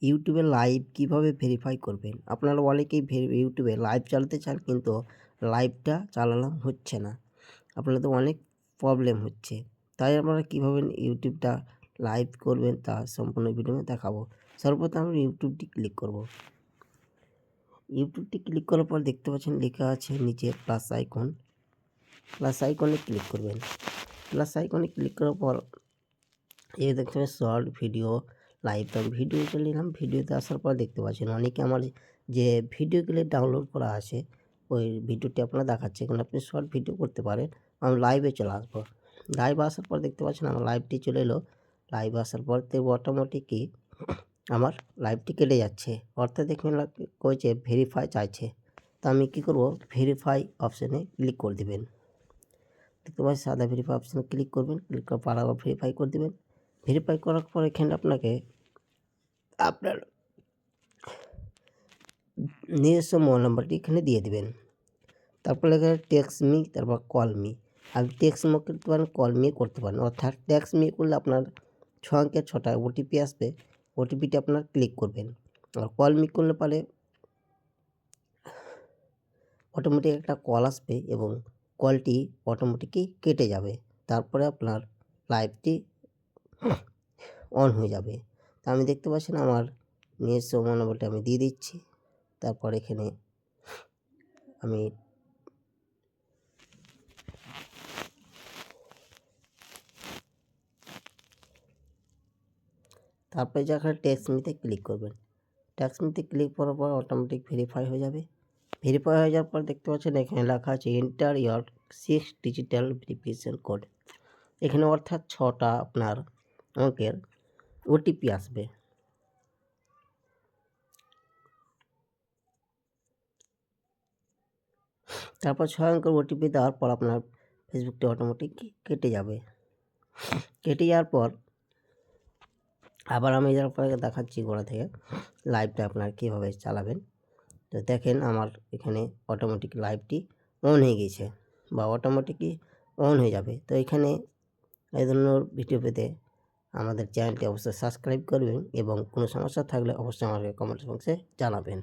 ইউটিউবে লাইভ কিভাবে ভেরিফাই করবেন? আপনারা অনেকেই ইউটিউবে লাইভ চালাতে চান, কিন্তু লাইভটা চালানো হচ্ছে না। আপনাদের অনেক প্রবলেম হচ্ছে। তাই আপনারা কীভাবে ইউটিউবটা লাইভ করবেন তা সম্পূর্ণ ভিডিওতে দেখাবো। সর্বপ্রথম আমরা ইউটিউবটি ক্লিক করব। ইউটিউবটি ক্লিক করার পর দেখতে পাচ্ছেন লেখা আছে নিচে প্লাস আইকন। প্লাস আইকনে ক্লিক করবেন। প্লাস আইকনে ক্লিক করার পর এই দেখতে পাচ্ছেন শর্ট ভিডিও লাইভ। তো আমি ভিডিওতে নিলাম। ভিডিওতে আসার পর দেখতে পাচ্ছেন অনেকে আমার যে ভিডিওগুলি ডাউনলোড করা আছে ওই ভিডিওটি আপনারা দেখাচ্ছে। এখানে আপনি শর্ট ভিডিও করতে পারেন। আমি লাইভে চলে আসবো। লাইভ আসার পর দেখতে পাচ্ছেন আমার লাইভটি চলে এলো। লাইভ আসার পর দেখব অটোমেটিকই আমার লাইভটি কেটে যাচ্ছে। অর্থাৎ এখানে কইছে ভেরিফাই চাইছে। তো আমি কী করব, ভেরিফাই অপশানে ক্লিক করে দেবেন। দেখতে পাচ্ছেন সাদা ভেরিফাই অপশানে ক্লিক করবেন। ক্লিক করার পর আবার ভেরিফাই করে দেবেন। ভেরিফাই করার পর এখানে আপনাকে আপনার নিজস্ব মোবাইল নাম্বারটি এখানে দিয়ে দেবেন। তারপর লেখা টেক্সট মি, তারপর কল মি। আপনি টেক্সট মি করতে পারেন, কল মি করতে পারেন। অর্থাৎ টেক্সট মি করলে আপনার 6 অঙ্কের 6টা ওটিপি আসবে। ওটিপিটি আপনার ক্লিক করবেন। আর কল মি করলে পারে অটোমেটিক একটা কল আসবে এবং কলটি অটোমেটিকই কেটে যাবে। তারপরে আপনার লাইভটি অন হয়ে যাবে। তো আমি দেখতে পাচ্ছেন আমার নিজস্ব মোবাইল নাম্বারটা আমি দিয়ে দিচ্ছি। তারপর এখানে আমি তারপরে যেখানে টেক্সট মিতে ক্লিক করবেন। টেক্সট মিতে ক্লিক করার পর অটোমেটিক ভেরিফাই হয়ে যাবে। ভেরিফাই হয়ে যাওয়ার পর দেখতে পাচ্ছেন এখানে লেখা আছে enter your 6 digital verification code. এখানে অর্থাৎ 6টা আপনার অঙ্কের ওটিপি আসবে। তারপর 6 অঙ্কের ওটিপি দেওয়ার পর আপনার ফেসবুকটি অটোমেটিক কেটে যাবে। কেটে যাওয়ার পর আবার আমি আপনাকে দেখাচ্ছি গোড়া থেকে লাইভটা আপনারা কীভাবে চালাবেন। তো দেখেন আমার এখানে অটোমেটিক লাইভটি অন হয়ে গেছে বা অটোমেটিকই অন হয়ে যাবে। তো এখানে এই ধরনের ভিডিও পেতে আমাদের চ্যানেলটি অবশ্যই সাবস্ক্রাইব করবেন এবং কোনো সমস্যা থাকলে অবশ্যই আমাকে কমেন্ট বক্সে জানাবেন।